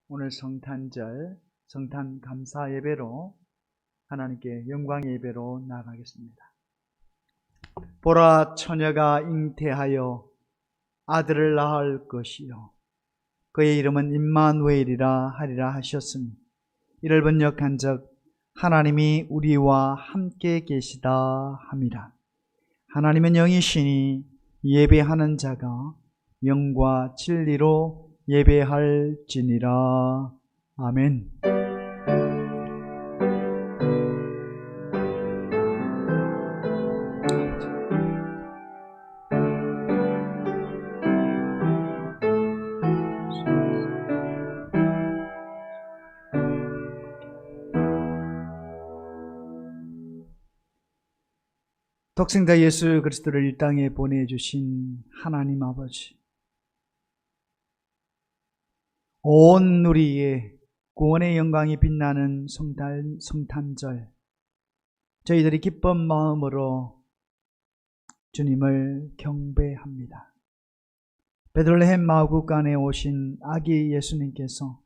오늘 성탄절, 성탄 감사 예배로 하나님께 영광의 예배로 나아가겠습니다. 보라, 처녀가 잉태하여 아들을 낳을 것이요 그의 이름은 임마누엘이라 하리라 하셨으니 이를 번역한즉 하나님이 우리와 함께 계시다 함이라. 하나님은 영이시니 예배하는 자가 영과 진리로 예배할지니라. 아멘. 독생자 예수 그리스도를 이 땅에 보내주신 하나님 아버지, 온 누리의 구원의 영광이 빛나는 성탄절, 저희들이 기쁜 마음으로 주님을 경배합니다. 베들레헴 마구간에 오신 아기 예수님께서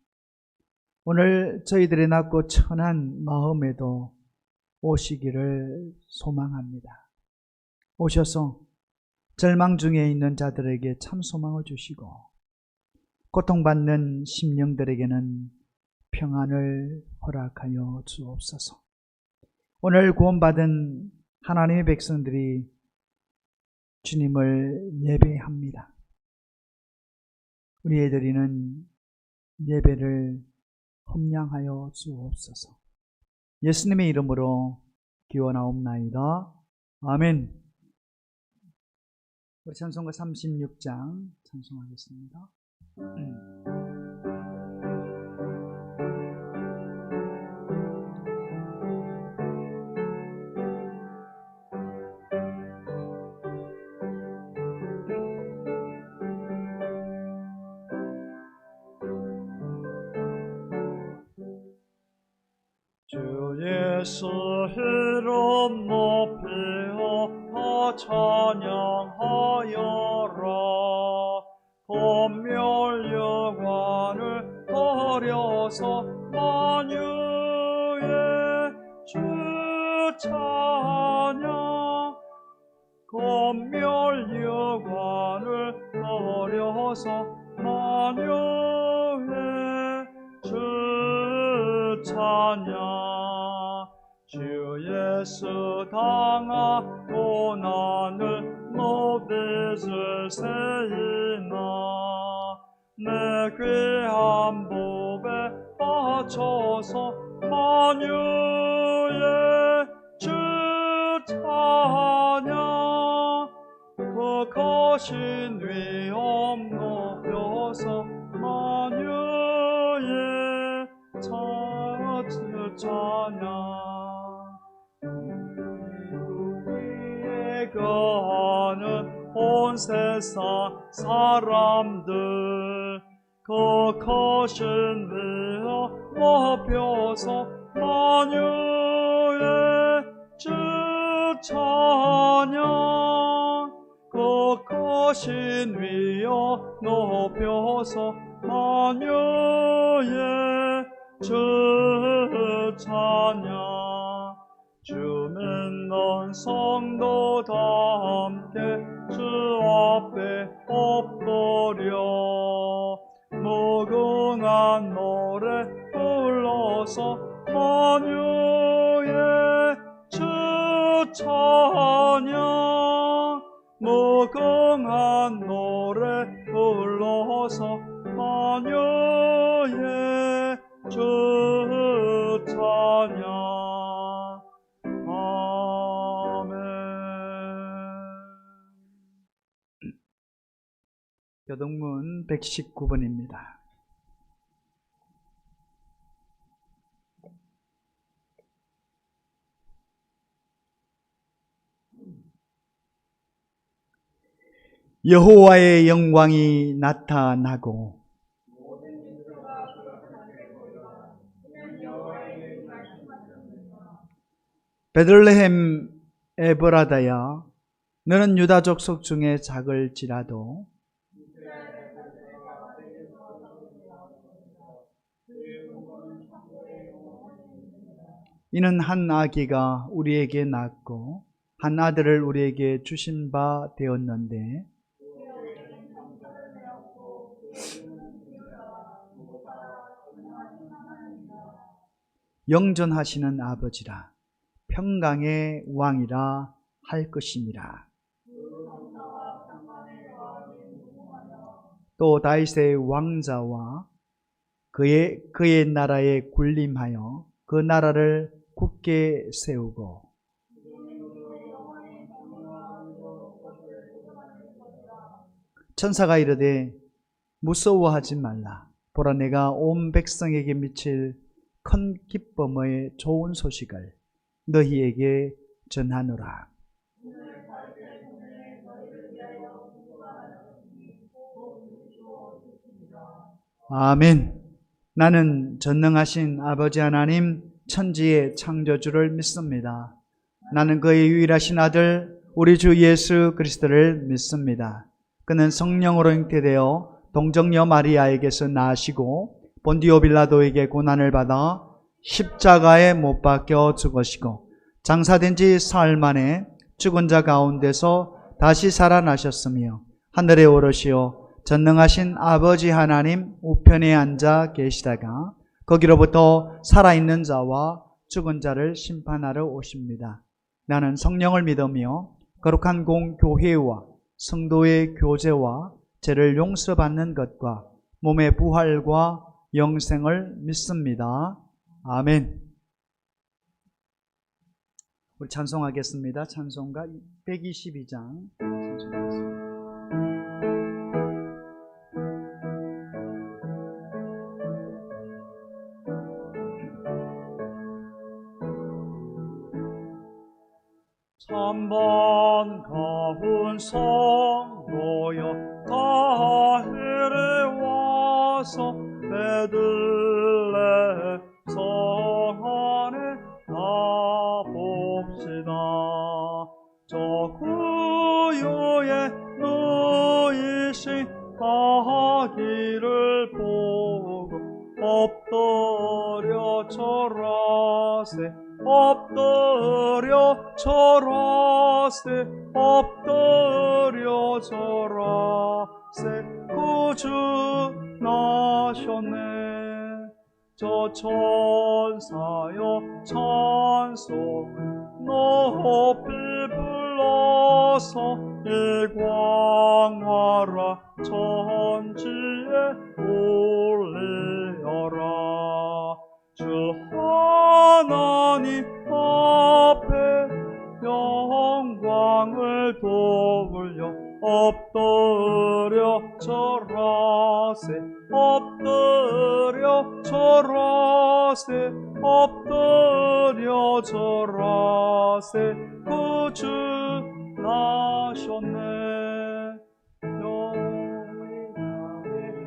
오늘 저희들의 낮고 천한 마음에도 오시기를 소망합니다. 오셔서 절망 중에 있는 자들에게 참 소망을 주시고 고통받는 심령들에게는 평안을 허락하여 주옵소서. 오늘 구원받은 하나님의 백성들이 주님을 예배합니다. 우리의 드리는 예배를 험량하여 주옵소서. 예수님의 이름으로 기원하옵나이다. 아멘. 우리 찬송가 36장 찬송하겠습니다. 주 예수 이름 높이어 찬양하여라. 권멸 영광을 버려서 만유의 주 찬양. 권멸 영광을 버려서 만유의 주 찬양. 주 예수 당하 고난을 높이주세이나. 내 귀한 법에 바쳐서 만유의 주 찬양. 그 거신 위엄 높여서 만유의 주 찬양. 위에 거하는 온 세상 사람들 그 거신 위에 높여서 만유의 주 찬양. 그 거신 위에 높여서 만유의 주 찬양. 주 믿는 성도 다 함께 주 앞에 엎드려 무궁한 노래 불러서 만유의 주 찬양. 무궁한 노래 불러서 만유의 주 찬양. 교동문 119번입니다. 여호와의 영광이 나타나고 베들레헴 에브라다야, 너는 유다 족속 중에 작을지라도 이는 한 아기가 우리에게 낳고 한 아들을 우리에게 주신 바 되었는데 영전하시는 아버지라 평강의 왕이라 할 것이니라. 또 다윗의 왕자와 그의 나라에 군림하여 그 나라를 굳게 세우고 천사가 이르되 무서워하지 말라. 보라 내가 온 백성에게 미칠 큰 기쁨의 좋은 소식을 너희에게 전하노라. 아멘. 나는 전능하신 아버지 하나님 천지의 창조주를 믿습니다. 나는 그의 유일하신 아들 우리 주 예수 그리스도를 믿습니다. 그는 성령으로 잉태되어 동정녀 마리아에게서 나시고 본디오 빌라도에게 고난을 받아 십자가에 못 박혀 죽으시고 장사된 지 사흘 만에 죽은 자 가운데서 다시 살아나셨으며 하늘에 오르시어 전능하신 아버지 하나님 우편에 앉아 계시다가 거기로부터 살아있는 자와 죽은 자를 심판하러 오십니다. 나는 성령을 믿으며 거룩한 공교회와 성도의 교제와 죄를 용서받는 것과 몸의 부활과 영생을 믿습니다. 아멘. 우리 찬송하겠습니다. 찬송가 122장 찬송하겠습니다. 참반가운 성도여 가을에 와서 베들레헴 성 안에 가봅시다. 저 구유에 누이신 아기를 보고 엎드려 절하세 엎드려 절하세 엎드려 절하세 구주 나셨네. 저 천사여 찬송 높이 불러서 일광하라 천지에 올리어라. 주 하나님 앞에 영광을 돌려 엎드려 절하세 엎드려 절하세 엎드려 절하세 구주 나셨네.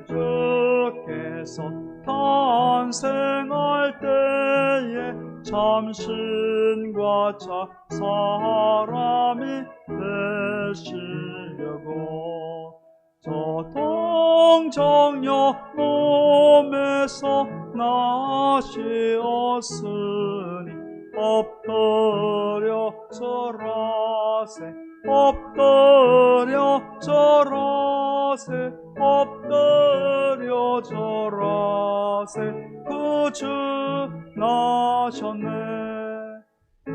주께서 탄생할 때에 참신과 차 사람이 되시려고 저 동정녀 몸에서 나시었으니 엎드려 절하세 엎드려 절하세 엎드려 절하세 구주 나셨네.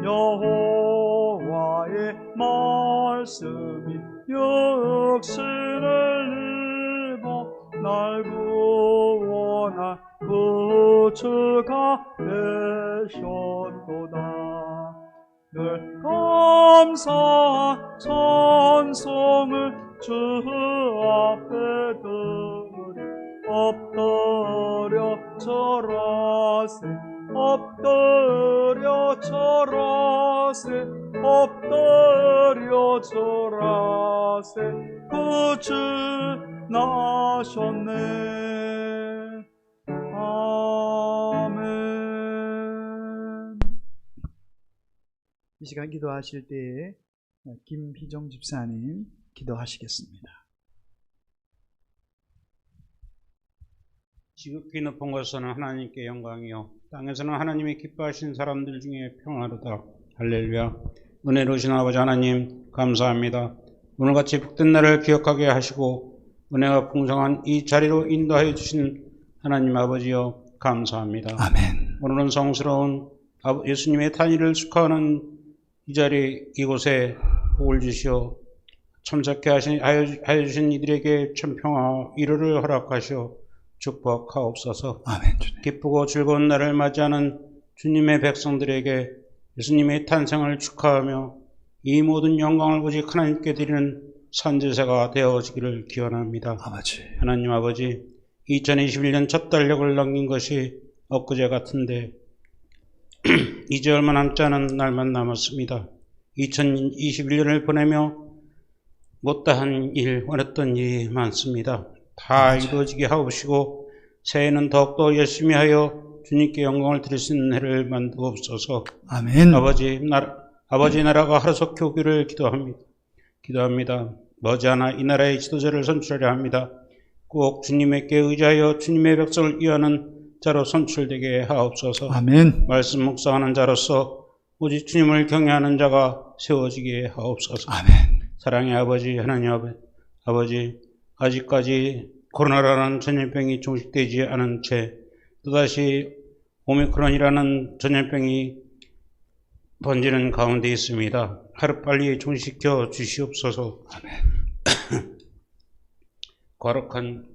여호와의 말씀이 육신을 입어 날 구원할 구주가 되셨도다. 늘 감사한 찬송을 주 앞에 드리 엎드려 절하세 엎드려 절하세 엎드려 절하세 구주 나셨네. 아멘. 이 시간 기도하실 때에 김희정 집사님 기도하시겠습니다. 지극히 높은 곳에서는 하나님께 영광이요 땅에서는 하나님이 기뻐하신 사람들 중에 평화로다. 할렐루야. 은혜로우신 아버지 하나님 감사합니다. 오늘같이 복된 날을 기억하게 하시고 은혜가 풍성한 이 자리로 인도하여 주신 하나님 아버지여 감사합니다. 아멘. 오늘은 성스러운 예수님의 탄일을 축하하는 이 자리 이곳에 복을 주시어 참석해 하여 주신 이들에게 천평화 위로를 허락하시어 축복하옵소서. 아멘. 주님. 기쁘고 즐거운 날을 맞이하는 주님의 백성들에게 예수님의 탄생을 축하하며 이 모든 영광을 오직 하나님께 드리는 선제사가 되어지기를 기원합니다. 아버지. 하나님 아버지, 2021년 첫 달력을 넘긴 것이 엊그제 같은데 이제 얼마 남지 않은 날만 남았습니다. 2021년을 보내며 못다한 일, 원했던 일이 많습니다. 다 이루어지게 하옵시고 새해는 더욱더 열심히 하여 주님께 영광을 드릴 수 있는 해를 만들옵소서. 아멘. 아버지 나라가 하루속히 오기를 기도합니다. 머지않아 이 나라의 지도자를 선출하려 합니다. 꼭 주님께 의지하여 주님의 백성을 이해하는 자로 선출되게 하옵소서. 아멘. 말씀 묵상하는 자로서 오직 주님을 경외하는 자가 세워지게 하옵소서. 아멘. 사랑의 아버지 하나님 아버지 아직까지 코로나라는 전염병이 종식되지 않은 채 또다시 오미크론이라는 전염병이 번지는 가운데 있습니다. 하루빨리 종식시켜 주시옵소서. 아멘. 거룩한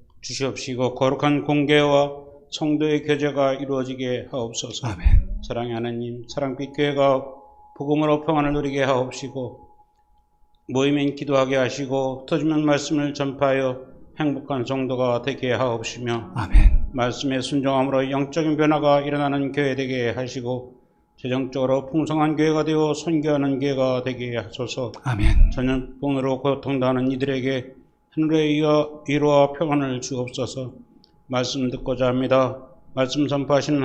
공개와 성도의 교제가 이루어지게 하옵소서. 아멘. 사랑의 하나님, 사랑빛 교회가 복음으로 평안을 누리게 하옵시고 모이면 기도하게 하시고 터지면 말씀을 전파하여 행복한 성도가 되게 하옵시며 아멘. 말씀에 순종함으로 영적인 변화가 일어나는 교회 되게 하시고 재정적으로 풍성한 교회가 되어 선교하는 교회가 되게 하소서. 아멘. 전염병으로 고통당하는 이들에게 하늘의 위로와 평안을 주옵소서. 말씀 듣고자 합니다. 말씀 선포하시는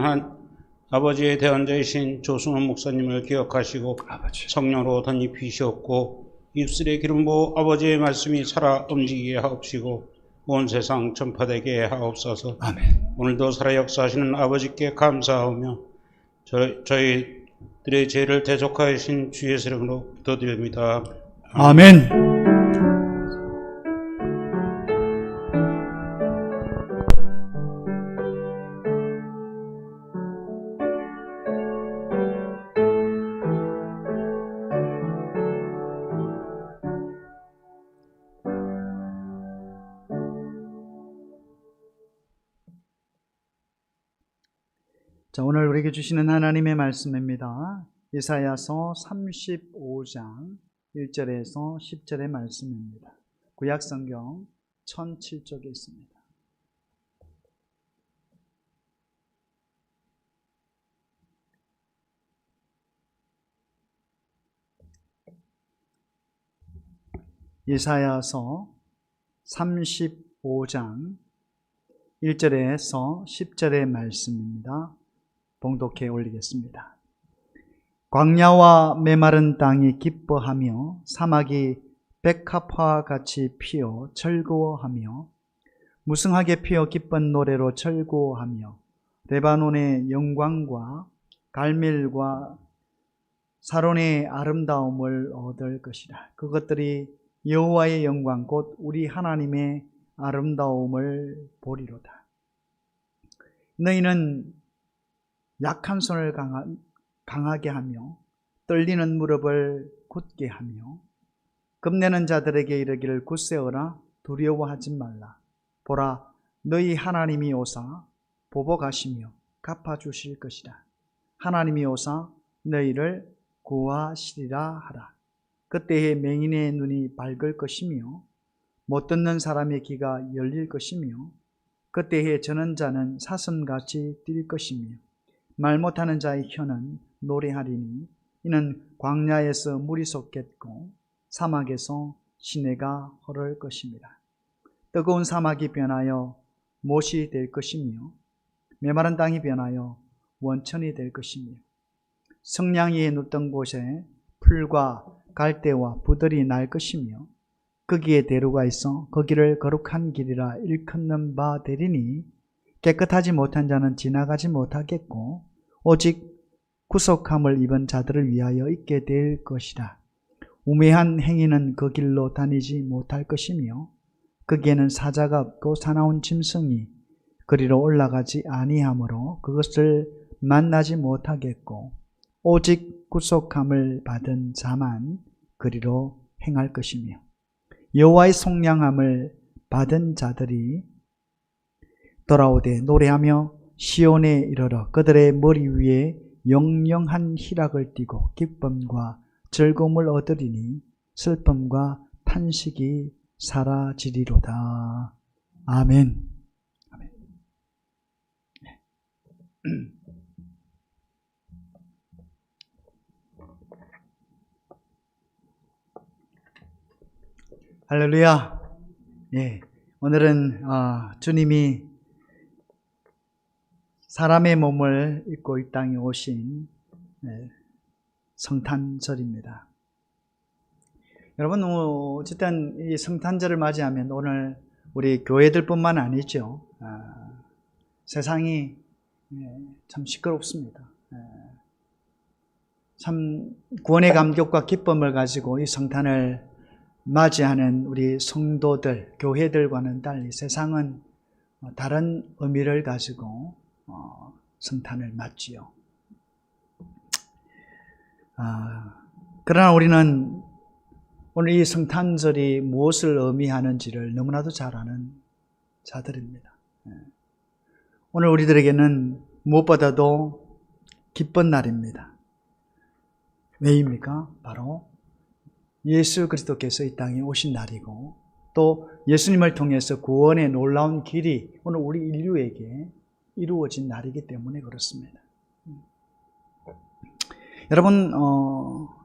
아버지의 대언자이신 조승원 목사님을 기억하시고 아버지. 성령으로 덧입히시옵고 입술의 기름 부어 아버지의 말씀이 살아 움직이게 하옵시고 온 세상 전파되게 하옵소서. 아멘. 오늘도 살아 역사하시는 아버지께 감사하며 저희들의 죄를 대속하신 주의 이름으로 기도드립니다. 아멘. 자, 오늘 우리에게 주시는 하나님의 말씀입니다. 이사야서 35장 1절에서 10절의 말씀입니다. 구약성경 1007쪽에 있습니다. 이사야서 35장 1절에서 10절의 말씀입니다. 봉독해 올리겠습니다. 광야와 메마른 땅이 기뻐하며 사막이 백합화와 같이 피어 즐거워하며 무성하게 피어 기쁜 노래로 즐거워하며 레바논의 영광과 갈멜과 사론의 아름다움을 얻을 것이라. 그것들이 여호와의 영광 곧 우리 하나님의 아름다움을 보리로다. 너희는 약한 손을 강하게 하며 떨리는 무릎을 굳게 하며 겁내는 자들에게 이르기를 굳세어라 두려워하지 말라. 보라 너희 하나님이 오사 보복하시며 갚아주실 것이라. 하나님이 오사 너희를 구하시리라 하라. 그때에 맹인의 눈이 밝을 것이며 못 듣는 사람의 귀가 열릴 것이며 그때에 저는 자는 사슴같이 뛸 것이며 말 못하는 자의 혀는 노래하리니 이는 광야에서 물이 솟겠고 사막에서 시내가 흐를 것입니다. 뜨거운 사막이 변하여 못이 될 것이며 메마른 땅이 변하여 원천이 될 것이며 성냥이 눕던 곳에 풀과 갈대와 부들이 날 것이며 거기에 대로가 있어 거기를 거룩한 길이라 일컫는 바 되리니 깨끗하지 못한 자는 지나가지 못하겠고 오직 구속함을 입은 자들을 위하여 있게 될 것이라. 우매한 행위는 그 길로 다니지 못할 것이며 거기에는 사자가 없고 사나운 짐승이 그리로 올라가지 아니하므로 그것을 만나지 못하겠고 오직 구속함을 받은 자만 그리로 행할 것이며 여호와의 속량함을 받은 자들이 돌아오되 노래하며 시온에 이르러 그들의 머리 위에 영영한 희락을 띠고 기쁨과 즐거움을 얻으리니 슬픔과 탄식이 사라지리로다. 아멘. 아멘. 할렐루야. 예, 오늘은 주님이 사람의 몸을 입고 이 땅에 오신 성탄절입니다. 여러분, 어쨌든 이 성탄절을 맞이하면 오늘 우리 교회들뿐만 아니죠. 세상이 참 시끄럽습니다. 참 구원의 감격과 기쁨을 가지고 이 성탄을 맞이하는 우리 성도들, 교회들과는 달리 세상은 다른 의미를 가지고 성탄을 맞지요. 그러나 우리는 오늘 이 성탄절이 무엇을 의미하는지를 너무나도 잘 아는 자들입니다. 오늘 우리들에게는 무엇보다도 기쁜 날입니다. 왜입니까? 바로 예수 그리스도께서 이 땅에 오신 날이고 또 예수님을 통해서 구원의 놀라운 길이 오늘 우리 인류에게 이루어진 날이기 때문에 그렇습니다. 여러분,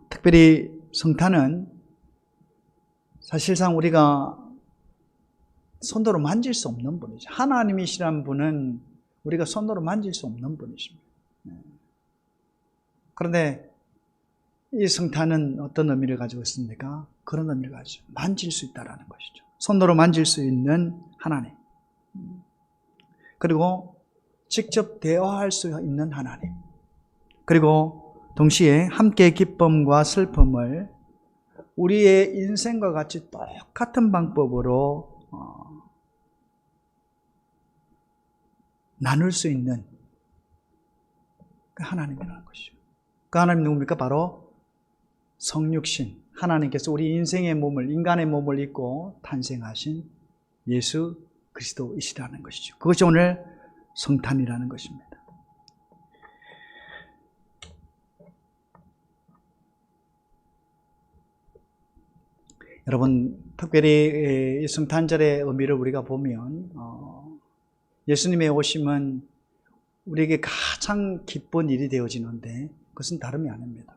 특별히 성탄은 사실상 우리가 손으로 만질 수 없는 분이죠. 하나님이시란 분은 우리가 손으로 만질 수 없는 분이십니다. 그런데 이 성탄은 어떤 의미를 가지고 있습니까? 그런 의미를 가지고 만질 수 있다는 것이죠. 손으로 만질 수 있는 하나님. 그리고 직접 대화할 수 있는 하나님. 그리고 동시에 함께 기쁨과 슬픔을 우리의 인생과 같이 똑같은 방법으로 나눌 수 있는 그 하나님이라는 것이죠. 그 하나님 누굽니까? 바로 성육신, 하나님께서 우리 인생의 몸을, 인간의 몸을 입고 탄생하신 예수 그리스도이시라는 것이죠. 그것이 오늘 성탄이라는 것입니다. 여러분, 특별히 이 성탄절의 의미를 우리가 보면 예수님의 오심은 우리에게 가장 기쁜 일이 되어지는데 그것은 다름이 아닙니다.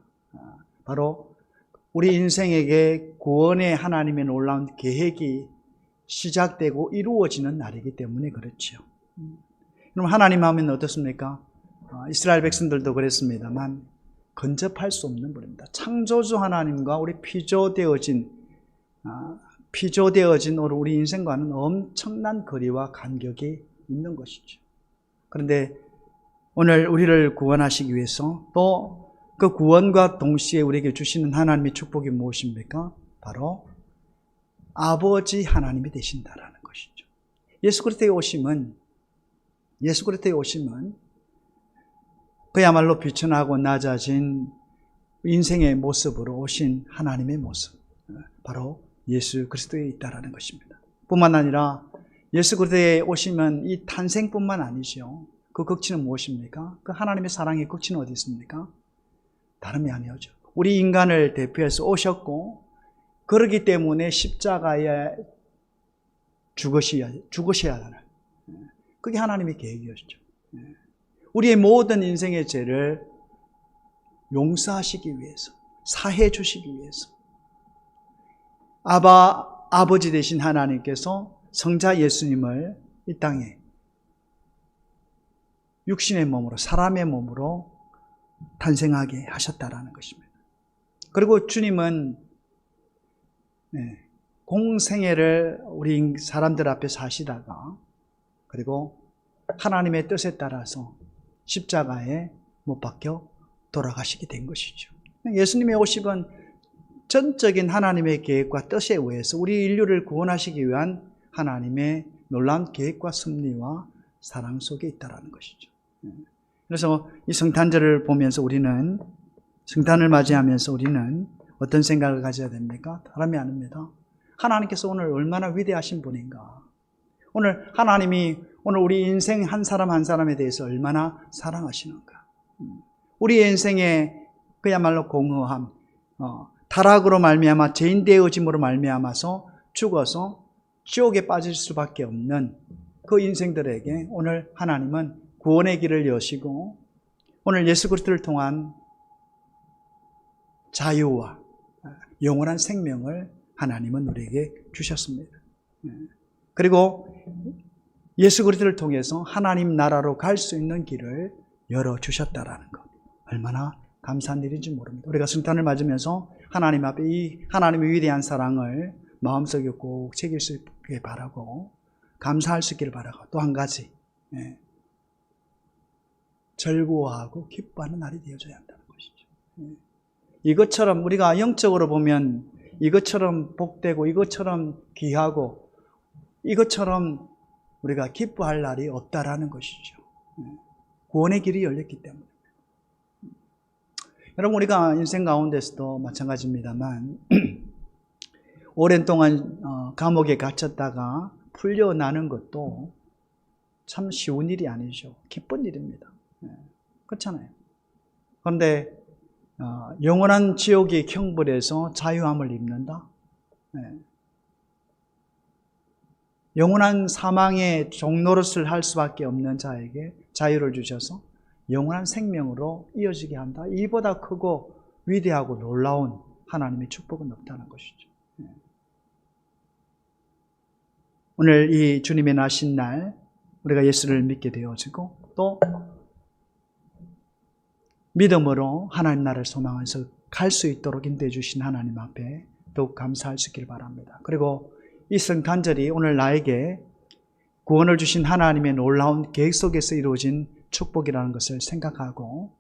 바로 우리 인생에게 구원의 하나님의 놀라운 계획이 시작되고 이루어지는 날이기 때문에 그렇죠. 그럼 하나님 하면 어떻습니까? 이스라엘 백성들도 그랬습니다만 근접할 수 없는 분입니다. 창조주 하나님과 우리 피조되어진 우리 인생과는 엄청난 거리와 간격이 있는 것이죠. 그런데 오늘 우리를 구원하시기 위해서 또 그 구원과 동시에 우리에게 주시는 하나님의 축복이 무엇입니까? 바로 아버지 하나님이 되신다라는 것이죠. 예수 그리스도의 오심은 그야말로 비천하고 낮아진 인생의 모습으로 오신 하나님의 모습, 바로 예수 그리스도에 있다라는 것입니다. 뿐만 아니라 예수 그리스도의 오심은 이 탄생뿐만 아니죠. 그 극치는 무엇입니까? 그 하나님의 사랑의 극치는 어디 있습니까? 다름이 아니죠. 우리 인간을 대표해서 오셨고 그렇기 때문에 십자가에 죽으셔야 하는, 그게 하나님의 계획이었죠. 우리의 모든 인생의 죄를 용서하시기 위해서, 사해 주시기 위해서 아버지 되신 하나님께서 성자 예수님을 이 땅에 육신의 몸으로, 사람의 몸으로 탄생하게 하셨다라는 것입니다. 그리고 주님은 공생애를 우리 사람들 앞에 사시다가 그리고 하나님의 뜻에 따라서 십자가에 못 박혀 돌아가시게 된 것이죠. 예수님의 오심은 전적인 하나님의 계획과 뜻에 의해서 우리 인류를 구원하시기 위한 하나님의 놀라운 계획과 섭리와 사랑 속에 있다는 것이죠. 그래서 이 성탄절을 보면서 우리는, 성탄을 맞이하면서 우리는 어떤 생각을 가져야 됩니까? 다름이 아닙니다. 하나님께서 오늘 얼마나 위대하신 분인가. 오늘 하나님이 오늘 우리 인생 한 사람 한 사람에 대해서 얼마나 사랑하시는가. 우리의 인생에 그야말로 공허함, 타락으로 말미암아 죄인 되어짐으로 말미암아서 죽어서 지옥에 빠질 수밖에 없는 그 인생들에게 오늘 하나님은 구원의 길을 여시고 오늘 예수 그리스도를 통한 자유와 영원한 생명을 하나님은 우리에게 주셨습니다. 그리고 예수 그리스도를 통해서 하나님 나라로 갈 수 있는 길을 열어주셨다라는 것, 얼마나 감사한 일인지 모릅니다. 우리가 성탄을 맞으면서 하나님 앞에 이 하나님의 위대한 사랑을 마음속에 꼭 새길 수 있게 바라고 감사할 수 있기를 바라고, 또 한 가지 즐거워하고 기뻐하는 날이 되어져야 한다는 것이죠. 이것처럼 우리가 영적으로 보면 이것처럼 복되고 이것처럼 귀하고 이것처럼 우리가 기뻐할 날이 없다라는 것이죠. 구원의 길이 열렸기 때문에. 여러분, 우리가 인생 가운데서도 마찬가지입니다만 오랜 동안 감옥에 갇혔다가 풀려나는 것도 참 쉬운 일이 아니죠. 기쁜 일입니다. 그렇잖아요. 그런데 영원한 지옥의 형벌에서 자유함을 입는다. 영원한 사망의 종노릇을 할 수밖에 없는 자에게 자유를 주셔서 영원한 생명으로 이어지게 한다. 이보다 크고 위대하고 놀라운 하나님의 축복은 없다는 것이죠. 오늘 이 주님의 나신 날 우리가 예수를 믿게 되어지고 또 믿음으로 하나님 나라를 소망해서 갈 수 있도록 인도해 주신 하나님 앞에 더욱 감사할 수 있기를 바랍니다. 그리고 이 성탄절이 오늘 나에게 구원을 주신 하나님의 놀라운 계획 속에서 이루어진 축복이라는 것을 생각하고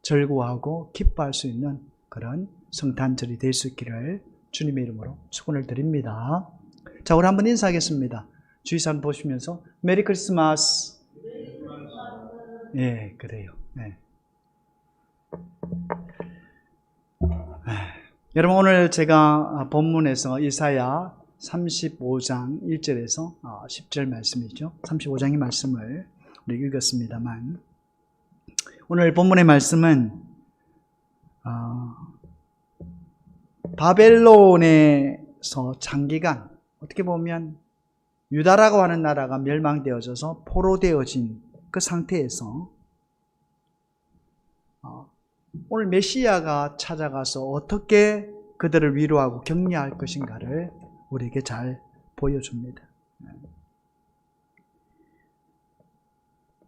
즐거워하고 기뻐할 수 있는 그런 성탄절이 될 수 있기를 주님의 이름으로 축원을 드립니다. 자, 우리 한번 인사하겠습니다. 주의사람 보시면서 메리 크리스마스. 예, 그래요. 네. 여러분, 오늘 제가 본문에서 이사야 35장 1절에서 10절 말씀이죠. 35장의 말씀을 우리 읽었습니다만 오늘 본문의 말씀은 바벨론에서 장기간 어떻게 보면 유다라고 하는 나라가 멸망되어져서 포로되어진 그 상태에서 오늘 메시아가 찾아가서 어떻게 그들을 위로하고 격려할 것인가를 우리에게 잘 보여줍니다.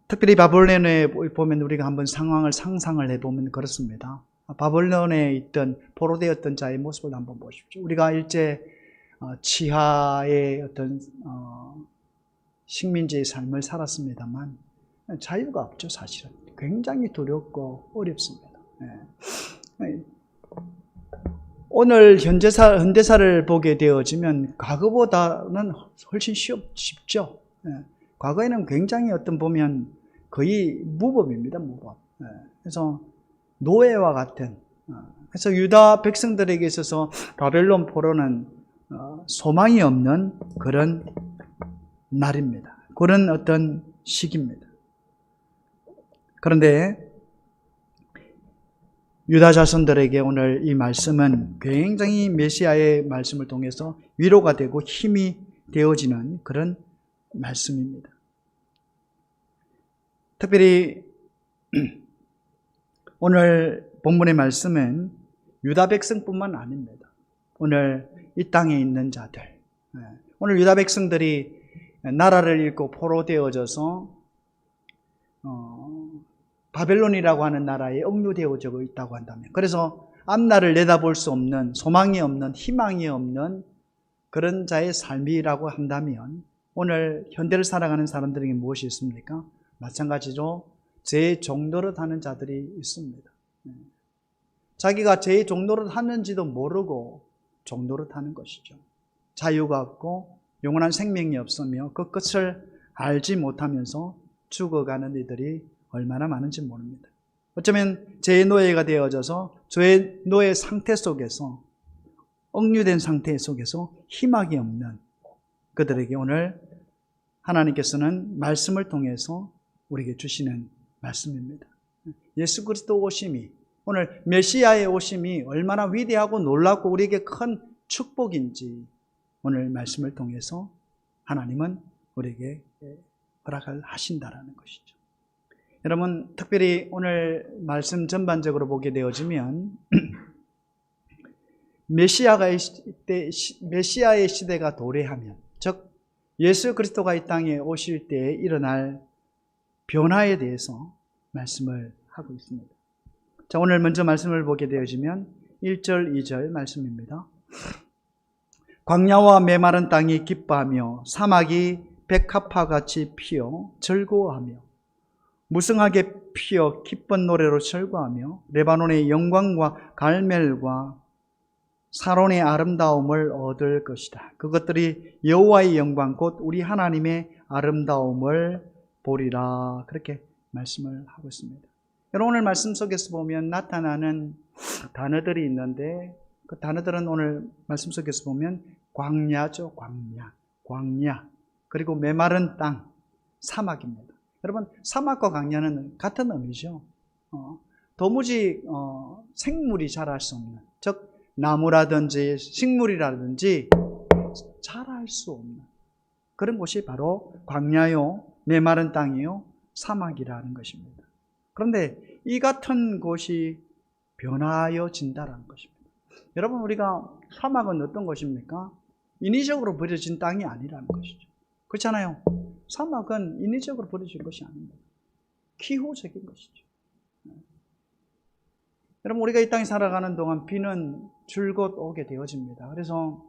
특별히 바벨론에 보면 우리가 한번 상황을 상상을 해보면 그렇습니다. 바벨론에 있던 포로되었던 자의 모습을 한번 보십시오. 우리가 일제 치하의 어떤 식민지의 삶을 살았습니다만 자유가 없죠. 사실은 굉장히 두렵고 어렵습니다. 오늘 현대사를 보게 되어지면 과거보다는 훨씬 쉽죠. 과거에는 굉장히 어떤 보면 거의 무법입니다. 무법. 그래서 노예와 같은, 그래서 유다 백성들에게 있어서 바벨론 포로는 소망이 없는 그런 날입니다. 그런 어떤 시기입니다. 그런데 유다 자손들에게 오늘 이 말씀은 굉장히 메시아의 말씀을 통해서 위로가 되고 힘이 되어지는 그런 말씀입니다. 특별히 오늘 본문의 말씀은 유다 백성뿐만 아닙니다. 오늘 이 땅에 있는 자들, 오늘 유다 백성들이 나라를 잃고 포로되어져서 바벨론이라고 하는 나라에 억류되어져 있다고 한다면, 그래서 앞날을 내다볼 수 없는, 소망이 없는, 희망이 없는 그런 자의 삶이라고 한다면 오늘 현대를 살아가는 사람들에게 무엇이 있습니까? 마찬가지로 죄의 종노릇 하는 자들이 있습니다. 자기가 죄의 종노릇 하는지도 모르고 종노릇 하는 것이죠. 자유가 없고 영원한 생명이 없으며 그 끝을 알지 못하면서 죽어가는 이들이 얼마나 많은지 모릅니다. 어쩌면 죄의 노예가 되어져서 죄의 노예 상태 속에서, 억류된 상태 속에서 희망이 없는 그들에게 오늘 하나님께서는 말씀을 통해서 우리에게 주시는 말씀입니다. 예수 그리스도 오심이, 오늘 메시아의 오심이 얼마나 위대하고 놀랍고 우리에게 큰 축복인지 오늘 말씀을 통해서 하나님은 우리에게 허락을 하신다라는 것이죠. 여러분, 특별히 오늘 말씀 전반적으로 보게 되어지면 메시아의 시대가 도래하면, 즉 예수 그리스도가 이 땅에 오실 때에 일어날 변화에 대해서 말씀을 하고 있습니다. 자, 오늘 먼저 말씀을 보게 되어지면 1절, 2절 말씀입니다. 광야와 메마른 땅이 기뻐하며 사막이 백합화같이 피어 즐거워하며 무성하게 피어 기쁜 노래로 즐거워하며 레바논의 영광과 갈멜과 사론의 아름다움을 얻을 것이다. 그것들이 여호와의 영광 곧 우리 하나님의 아름다움을 보리라. 그렇게 말씀을 하고 있습니다. 여러분, 오늘 말씀 속에서 보면 나타나는 단어들이 있는데 그 단어들은 오늘 말씀 속에서 보면 광야죠. 광야. 그리고 메마른 땅, 사막입니다. 여러분, 사막과 광야는 같은 의미죠. 도무지 생물이 자랄 수 없는, 즉 나무라든지 식물이라든지 자랄 수 없는 그런 곳이 바로 광야요, 메마른 땅이요, 사막이라는 것입니다. 그런데 이 같은 곳이 변화해진다는 것입니다. 여러분, 우리가 사막은 어떤 것입니까? 인위적으로 버려진 땅이 아니라는 것이죠. 그렇잖아요. 사막은 인위적으로 버려진 것이 아닙니다. 기호적인 것이죠. 여러분, 우리가 이 땅에 살아가는 동안 비는 줄곧 오게 되어집니다. 그래서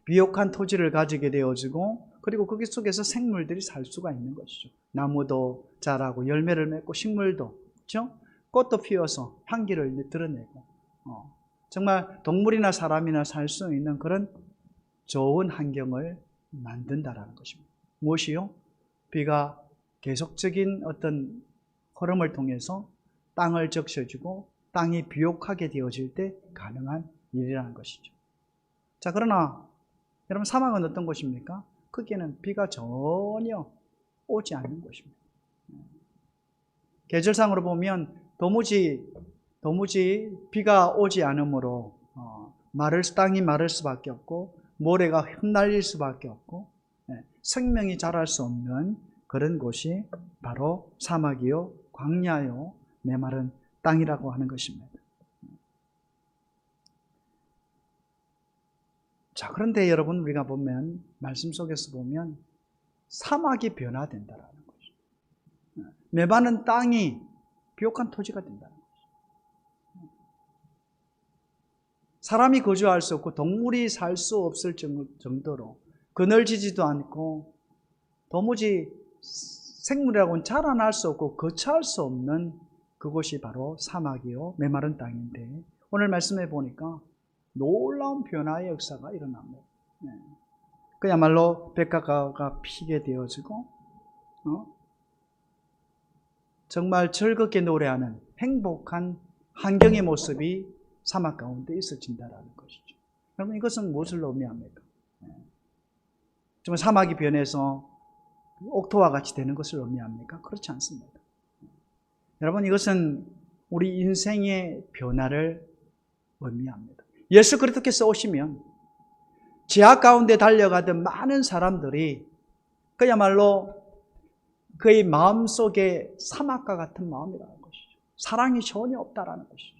비옥한 토지를 가지게 되어지고, 그리고 거기 속에서 생물들이 살 수가 있는 것이죠. 나무도 자라고 열매를 맺고 식물도, 그렇죠? 꽃도 피워서 향기를 드러내고, 정말 동물이나 사람이나 살 수 있는 그런 좋은 환경을 만든다라는 것입니다. 무엇이요? 비가 계속적인 어떤 흐름을 통해서 땅을 적셔주고 땅이 비옥하게 되어질 때 가능한 일이라는 것이죠. 자, 그러나 여러분, 사막은 어떤 곳입니까? 거기에는 비가 전혀 오지 않는 곳입니다. 계절상으로 보면 도무지 비가 오지 않으므로 땅이 마를 수밖에 없고 모래가 흩날릴 수밖에 없고 생명이 자랄 수 없는 그런 곳이 바로 사막이요, 광야요, 메마른 땅이라고 하는 것입니다. 자, 그런데 여러분, 우리가 보면 말씀 속에서 보면 사막이 변화된다라는 거죠. 메마른 땅이 비옥한 토지가 된다는 거죠. 사람이 거주할 수 없고 동물이 살 수 없을 정도로 그늘지지도 않고 도무지 생물이라고는 자라날 수 없고 거처할 수 없는 그곳이 바로 사막이요, 메마른 땅인데 오늘 말씀해 보니까 놀라운 변화의 역사가 일어납니다. 그야말로 백합화가 피게 되어지고 정말 즐겁게 노래하는 행복한 환경의 모습이 사막 가운데 있어진다는 것이죠. 여러분, 이것은 무엇을 의미합니까? 정말 사막이 변해서 옥토와 같이 되는 것을 의미합니까? 그렇지 않습니다. 여러분, 이것은 우리 인생의 변화를 의미합니다. 예수 그리스도께서 오시면 지하 가운데 달려가던 많은 사람들이 그야말로 그의 마음속에 사막과 같은 마음이라는 것이죠. 사랑이 전혀 없다라는 것이죠.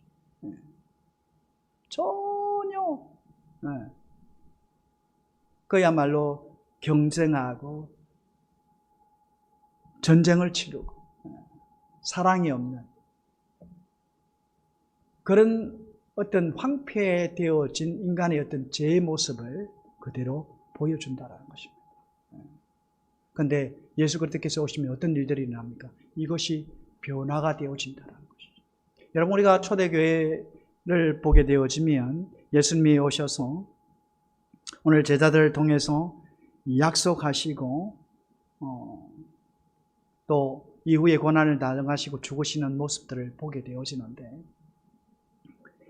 전혀. 그야말로 경쟁하고 전쟁을 치르고 사랑이 없는 그런 어떤 황폐되어진 인간의 어떤 죄의 모습을 그대로 보여준다는 것입니다. 그런데 예수 그리스도께서 오시면 어떤 일들이 일어납니까? 이것이 변화가 되어진다는 것이죠. 여러분, 우리가 초대교회를 보게 되어지면 예수님이 오셔서 오늘 제자들을 통해서 약속하시고 또 이후에 고난을 당하시고 죽으시는 모습들을 보게 되어지는데,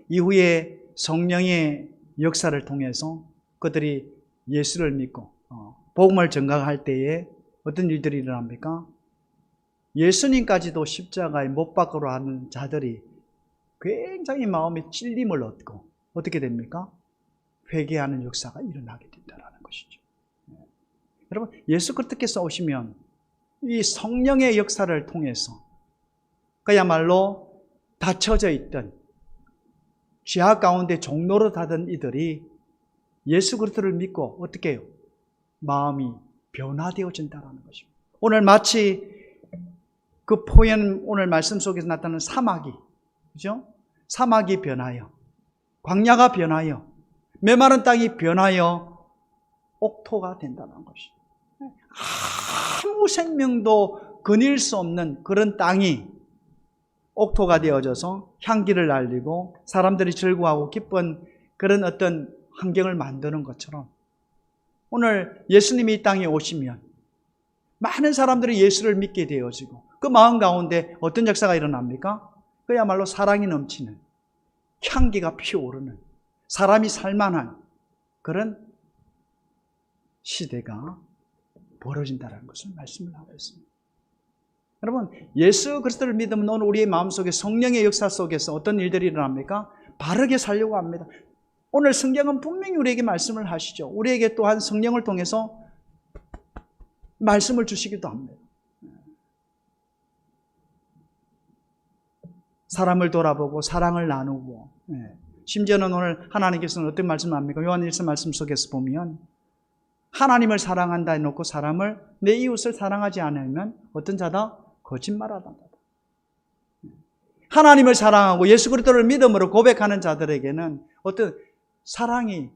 이후에 성령의 역사를 통해서 그들이 예수를 믿고 복음을 전가할 때에 어떤 일들이 일어납니까? 예수님까지도 십자가에 못 박으러 하는 자들이 굉장히 마음에 찔림을 얻고 어떻게 됩니까? 회개하는 역사가 일어나게 된다는 것이죠. 여러분, 예수 그리스도께서 오시면 이 성령의 역사를 통해서 그야말로 닫혀져 있던 죄악 가운데 종로로 하던 이들이 예수 그리스도를 믿고 어떻게 해요? 마음이 변화되어진다는 것입니다. 오늘 마치 그 표현, 오늘 말씀 속에서 나타나는 사막이, 그죠? 사막이 변하여, 광야가 변하여, 메마른 땅이 변하여 옥토가 된다는 것이죠. 아무 생명도 거닐 수 없는 그런 땅이 옥토가 되어져서 향기를 날리고 사람들이 즐거워하고 기쁜 그런 어떤 환경을 만드는 것처럼, 오늘 예수님이 이 땅에 오시면 많은 사람들이 예수를 믿게 되어지고 그 마음 가운데 어떤 역사가 일어납니까? 그야말로 사랑이 넘치는, 향기가 피어오르는, 사람이 살만한 그런 시대가 벌어진다는 것을 말씀을 하고 있습니다. 여러분, 예수 그리스도를 믿으면 오늘 우리의 마음속에 성령의 역사 속에서 어떤 일들이 일어납니까? 바르게 살려고 합니다. 오늘 성경은 분명히 우리에게 말씀을 하시죠. 우리에게 또한 성령을 통해서 말씀을 주시기도 합니다. 사람을 돌아보고 사랑을 나누고, 심지어는 오늘 하나님께서는 어떤 말씀을 합니까? 요한일서 말씀 속에서 보면 하나님을 사랑한다 해놓고 사람을, 내 이웃을 사랑하지 않으면 어떤 자다? 거짓말하다. 하나님을 사랑하고 예수 그리스도를 믿음으로 고백하는 자들에게는 어떤 사랑이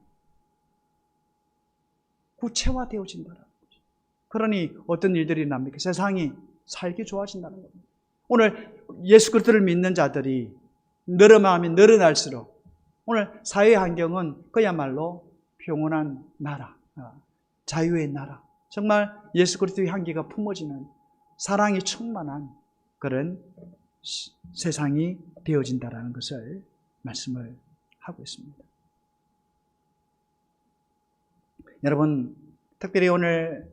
구체화되어진다는 거죠. 그러니 어떤 일들이 납니까? 세상이 살기 좋아진다는 겁니다. 오늘 예수 그리스도를 믿는 자들이 늘어나면 늘어날수록 오늘 사회 환경은 그야말로 평온한 나라, 자유의 나라, 정말 예수 그리스도의 향기가 품어지는, 사랑이 충만한 그런 세상이 되어진다는 것을 말씀을 하고 있습니다. 여러분, 특별히 오늘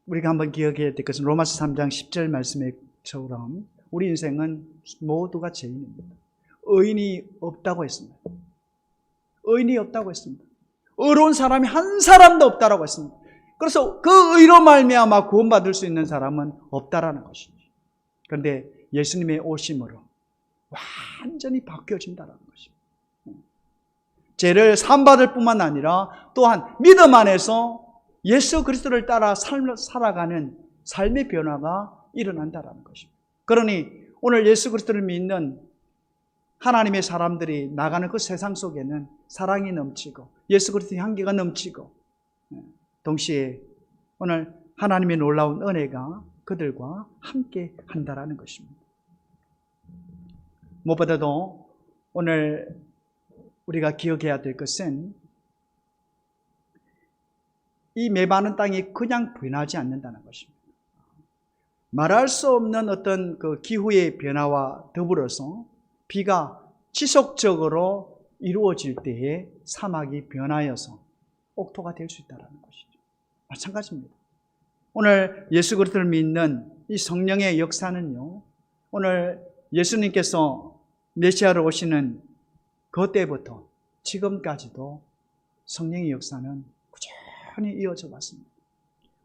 우리가 한번 기억해야 될 것은 로마서 3장 10절 말씀처럼 우리 인생은 모두가 죄인입니다. 의인이 없다고 했습니다. 의인이 없다고 했습니다. 의로운 사람이 한 사람도 없다라고 했습니다. 그래서 그 의로 말미암아 구원받을 수 있는 사람은 없다라는 것이죠. 그런데 예수님의 오심으로 완전히 바뀌어진다는 것입니다. 죄를 사함받을 뿐만 아니라 또한 믿음 안에서 예수 그리스도를 따라 살아가는 삶의 변화가 일어난다는 것입니다. 그러니 오늘 예수 그리스도를 믿는 하나님의 사람들이 나가는 그 세상 속에는 사랑이 넘치고 예수 그리스도의 향기가 넘치고, 동시에 오늘 하나님의 놀라운 은혜가 그들과 함께 한다라는 것입니다. 무엇보다도 오늘 우리가 기억해야 될 것은 이 메마른 땅이 그냥 변하지 않는다는 것입니다. 말할 수 없는 어떤 그 기후의 변화와 더불어서 비가 지속적으로 이루어질 때에 사막이 변하여서 옥토가 될 수 있다는 것이죠. 마찬가지입니다. 오늘 예수 그리스도를 믿는 이 성령의 역사는요, 오늘 예수님께서 메시아로 오시는 그때부터 지금까지도 성령의 역사는 꾸준히 이어져 왔습니다.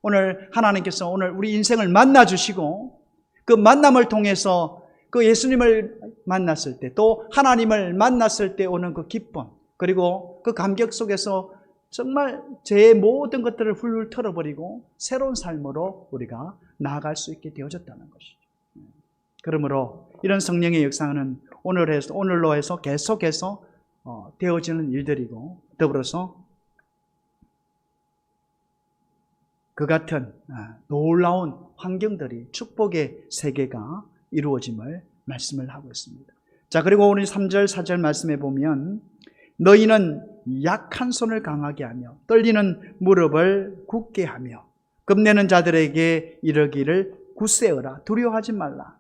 오늘 하나님께서 오늘 우리 인생을 만나 주시고 그 만남을 통해서 그 예수님을 만났을 때, 또 하나님을 만났을 때 오는 그 기쁨, 그리고 그 감격 속에서 정말 제 모든 것들을 훌훌 털어버리고 새로운 삶으로 우리가 나아갈 수 있게 되어졌다는 것이죠. 그러므로 이런 성령의 역사는 오늘로 해서 계속해서 되어지는 일들이고, 더불어서 그 같은 놀라운 환경들이 축복의 세계가 이루어짐을 말씀을 하고 있습니다. 자, 그리고 오늘 3절 4절 말씀에 보면 너희는 약한 손을 강하게 하며 떨리는 무릎을 굳게 하며 겁내는 자들에게 이르기를 굳세어라 두려워하지 말라.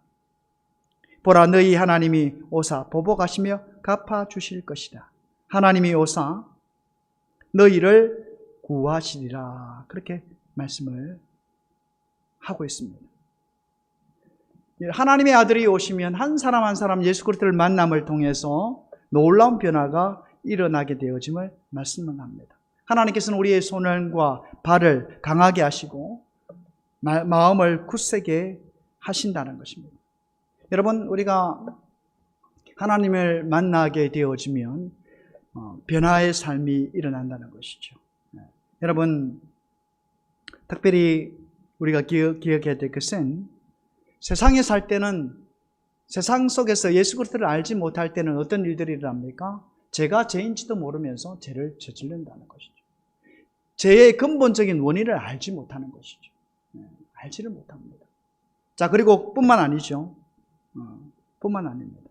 보라 너희 하나님이 오사 보복하시며 갚아주실 것이다. 하나님이 오사 너희를 구하시리라. 그렇게 말씀을 하고 있습니다. 하나님의 아들이 오시면 한 사람 한 사람 예수 그리스도를 만남을 통해서 놀라운 변화가 일어나게 되어짐을 말씀을 합니다. 하나님께서는 우리의 손과 발을 강하게 하시고 마음을 굳세게 하신다는 것입니다. 여러분, 우리가 하나님을 만나게 되어지면 변화의 삶이 일어난다는 것이죠. 여러분, 특별히 우리가 기억해야 될 것은 세상에 살 때는 세상 속에서 예수 그리스도를 알지 못할 때는 어떤 일들이 일어납니까? 죄가 죄인지도 모르면서 죄를 저지른다는 것이죠. 죄의 근본적인 원인을 알지 못하는 것이죠. 알지를 못합니다. 자, 그리고 뿐만 아니죠. 뿐만 아닙니다.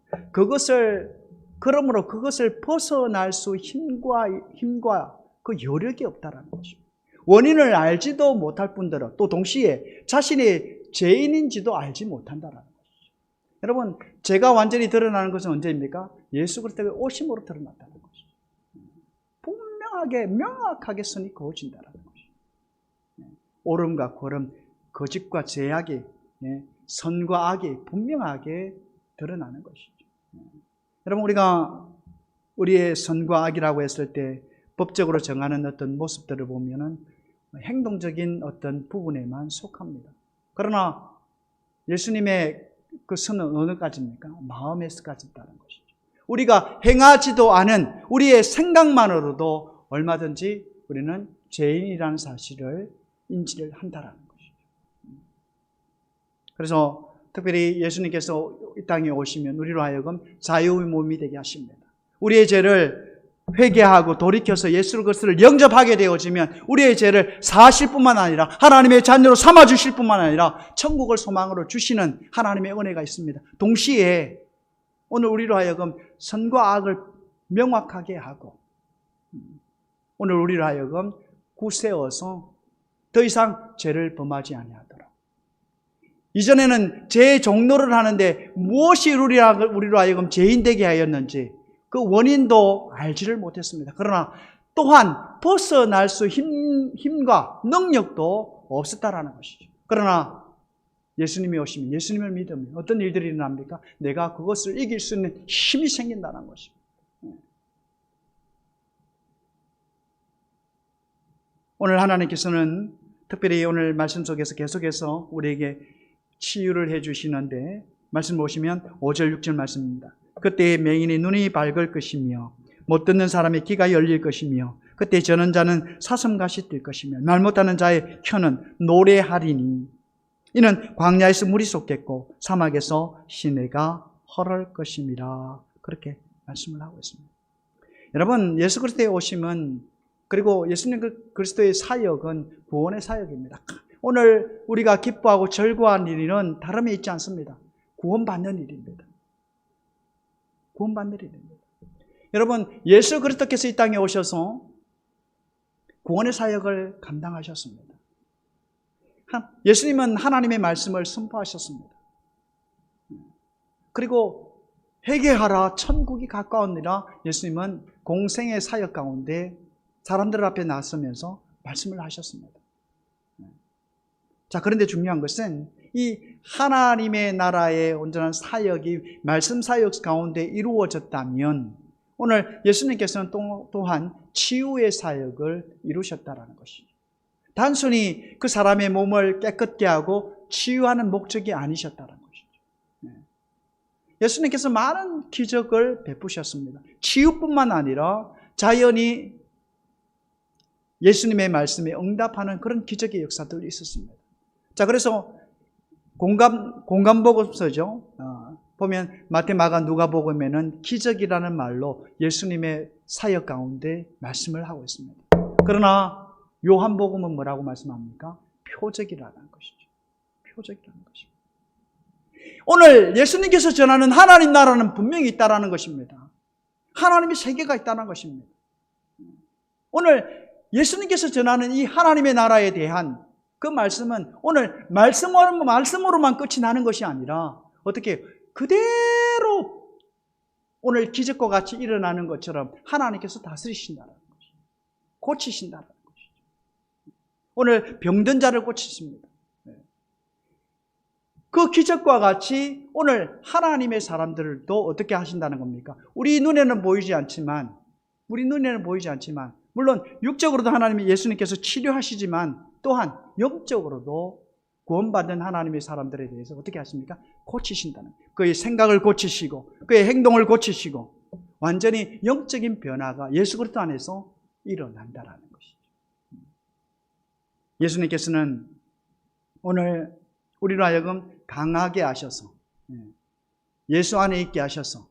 그러므로 그것을 벗어날 수 힘과 그 여력이 없다라는 것입니다. 원인을 알지도 못할 뿐더러 또 동시에 자신이 죄인인지도 알지 못한다라는 것이죠. 여러분, 죄가 완전히 드러나는 것은 언제입니까? 예수 그리스도의 오심으로 드러났다는 것이죠. 분명하게 명확하게 선이 그어진다라는 것이죠. 옳음과 고름, 거짓과 죄악이, 선과 악이 분명하게 드러나는 것이죠. 여러분, 우리가 우리의 선과 악이라고 했을 때 법적으로 정하는 어떤 모습들을 보면은 행동적인 어떤 부분에만 속합니다. 그러나 예수님의 그 선은 어느까지입니까? 마음에서까지 있다는 것이죠. 우리가 행하지도 않은 우리의 생각만으로도 얼마든지 우리는 죄인이라는 사실을 인지를 한다는 것이죠. 그래서 특별히 예수님께서 이 땅에 오시면 우리로 하여금 자유의 몸이 되게 하십니다. 우리의 죄를 회개하고 돌이켜서 예수 그리스도를 영접하게 되어지면 우리의 죄를 사하실 뿐만 아니라 하나님의 자녀로 삼아주실 뿐만 아니라 천국을 소망으로 주시는 하나님의 은혜가 있습니다. 동시에 오늘 우리로 하여금 선과 악을 명확하게 하고 오늘 우리로 하여금 굳세어서 더 이상 죄를 범하지 아니하도록. 이전에는 죄의 종로를 하는데 무엇이 우리로 하여금 죄인 되게 하였는지 그 원인도 알지를 못했습니다. 그러나 또한 벗어날 수 힘과 능력도 없었다라는 것이죠. 그러나 예수님이 오시면 예수님을 믿으면 어떤 일들이 일어납니까? 내가 그것을 이길 수 있는 힘이 생긴다는 것입니다. 오늘 하나님께서는 특별히 오늘 말씀 속에서 계속해서 우리에게 치유를 해주시는데 말씀 보시면 5절 6절 말씀입니다. 그때 맹인의 눈이 밝을 것이며 못 듣는 사람의 귀가 열릴 것이며 그때 저는 자는 사슴같이 뛸 것이며 말 못하는 자의 혀는 노래하리니 이는 광야에서 물이 솟겠고 사막에서 시내가 헐을 것임이라. 그렇게 말씀을 하고 있습니다. 여러분, 예수 그리스도의 오심은 그리고 예수님 그리스도의 사역은 구원의 사역입니다. 오늘 우리가 기뻐하고 절구한 일은 다름이 있지 않습니다. 구원받는 일입니다. 구원받는 일입니다. 여러분, 예수 그리스도께서 이 땅에 오셔서 구원의 사역을 감당하셨습니다. 예수님은 하나님의 말씀을 선포하셨습니다. 그리고 회개하라 천국이 가까우니라. 예수님은 공생의 사역 가운데 사람들 앞에 나서면서 말씀을 하셨습니다. 자, 그런데 중요한 것은 이 하나님의 나라의 온전한 사역이 말씀 사역 가운데 이루어졌다면 오늘 예수님께서는 또한 치유의 사역을 이루셨다는 것이죠. 단순히 그 사람의 몸을 깨끗게 하고 치유하는 목적이 아니셨다는 것이죠. 예수님께서 많은 기적을 베푸셨습니다. 치유뿐만 아니라 자연히 예수님의 말씀에 응답하는 그런 기적의 역사들이 있었습니다. 자, 그래서 공감복음서죠. 보면 마태, 마가, 누가복음에는 기적이라는 말로 예수님의 사역 가운데 말씀을 하고 있습니다. 그러나 요한복음은 뭐라고 말씀합니까? 표적이라는 것이죠. 표적이라는 것입니다. 오늘 예수님께서 전하는 하나님 나라는 분명히 있다는 것입니다. 하나님의 세계가 있다는 것입니다. 오늘 예수님께서 전하는 이 하나님의 나라에 대한 그 말씀은 오늘 말씀으로만 끝이 나는 것이 아니라 어떻게 그대로 오늘 기적과 같이 일어나는 것처럼 하나님께서 다스리신다는 것이죠. 고치신다는 것이죠. 오늘 병든 자를 고치십니다. 그 기적과 같이 오늘 하나님의 사람들도 어떻게 하신다는 겁니까? 우리 눈에는 보이지 않지만 물론 육적으로도 하나님이 예수님께서 치료하시지만 또한 영적으로도 구원받은 하나님의 사람들에 대해서 어떻게 하십니까? 고치신다는 거예요. 그의 생각을 고치시고 그의 행동을 고치시고 완전히 영적인 변화가 예수 그리스도 안에서 일어난다라는 것이죠. 예수님께서는 오늘 우리로 하여금 강하게 하셔서 예수 안에 있게 하셔서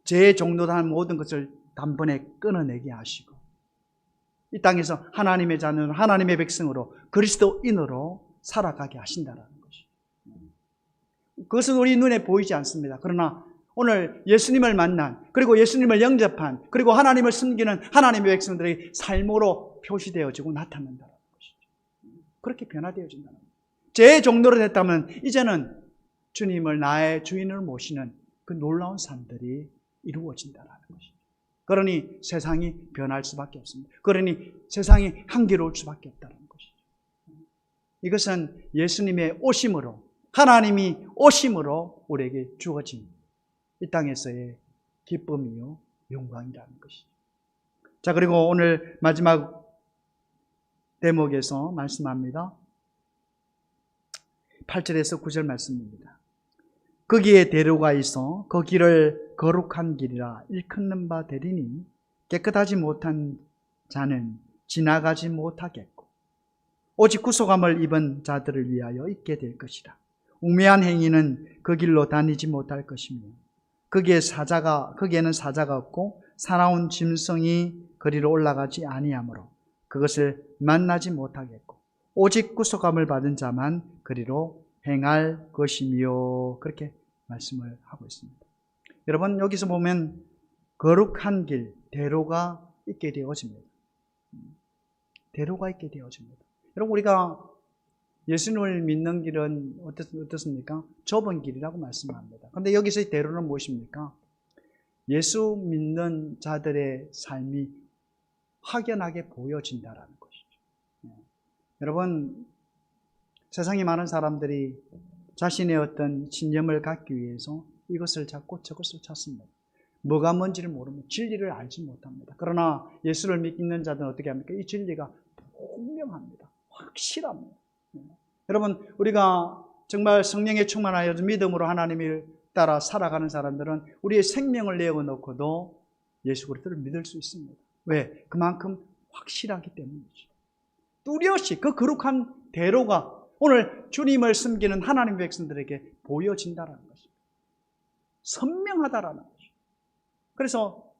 제 정도한 모든 것을 단번에 끊어내게 하시고 이 땅에서 하나님의 자녀로 하나님의 백성으로 그리스도인으로 살아가게 하신다는 것이죠. 그것은 우리 눈에 보이지 않습니다. 그러나 오늘 예수님을 만난 그리고 예수님을 영접한 그리고 하나님을 섬기는 하나님의 백성들의 삶으로 표시되어지고 나타난다는 것이죠. 그렇게 변화되어진다는 거예요. 제 정도로 됐다면 이제는 주님을 나의 주인으로 모시는 그 놀라운 삶들이 이루어진다는 것이죠. 그러니 세상이 변할 수밖에 없습니다. 그러니 세상이 향기로울 수밖에 없다는 것이죠. 이것은 예수님의 오심으로 하나님이 오심으로 우리에게 주어진 이 땅에서의 기쁨이요 영광이라는 것이죠. 자, 그리고 오늘 마지막 대목에서 말씀합니다. 8절에서 9절 말씀입니다. 거기에 대로가 있어 그 길을 거룩한 길이라 일컫는 바 되리니 깨끗하지 못한 자는 지나가지 못하겠고 오직 구속함을 입은 자들을 위하여 있게 될 것이라. 우매한 행위는 그 길로 다니지 못할 것이며 거기에는 사자가 없고 사나운 짐승이 거리로 올라가지 아니하므로 그것을 만나지 못하겠고 오직 구속함을 받은 자만 그리로 행할 것이며 그렇게 말씀을 하고 있습니다. 여러분 여기서 보면 거룩한 길, 대로가 있게 되어집니다. 대로가 있게 되어집니다. 여러분 우리가 예수님을 믿는 길은 어떻습니까? 좁은 길이라고 말씀합니다. 그런데 여기서의 대로는 무엇입니까? 예수 믿는 자들의 삶이 확연하게 보여진다는 것이죠. 여러분 세상에 많은 사람들이 자신의 어떤 신념을 갖기 위해서 이것을 찾고 저것을 찾습니다. 뭐가 뭔지를 모르면 진리를 알지 못합니다. 그러나 예수를 믿는 자들은 어떻게 합니까? 이 진리가 분명합니다. 확실합니다. 여러분 우리가 정말 성령에 충만하여 믿음으로 하나님을 따라 살아가는 사람들은 우리의 생명을 내어놓고도 예수 그리스도를 믿을 수 있습니다. 왜? 그만큼 확실하기 때문이죠. 뚜렷이 그 거룩한 대로가 오늘 주님을 섬기는 하나님의 백성들에게 보여진다는 것입니다. 선명하다라는 것입니다. 그래서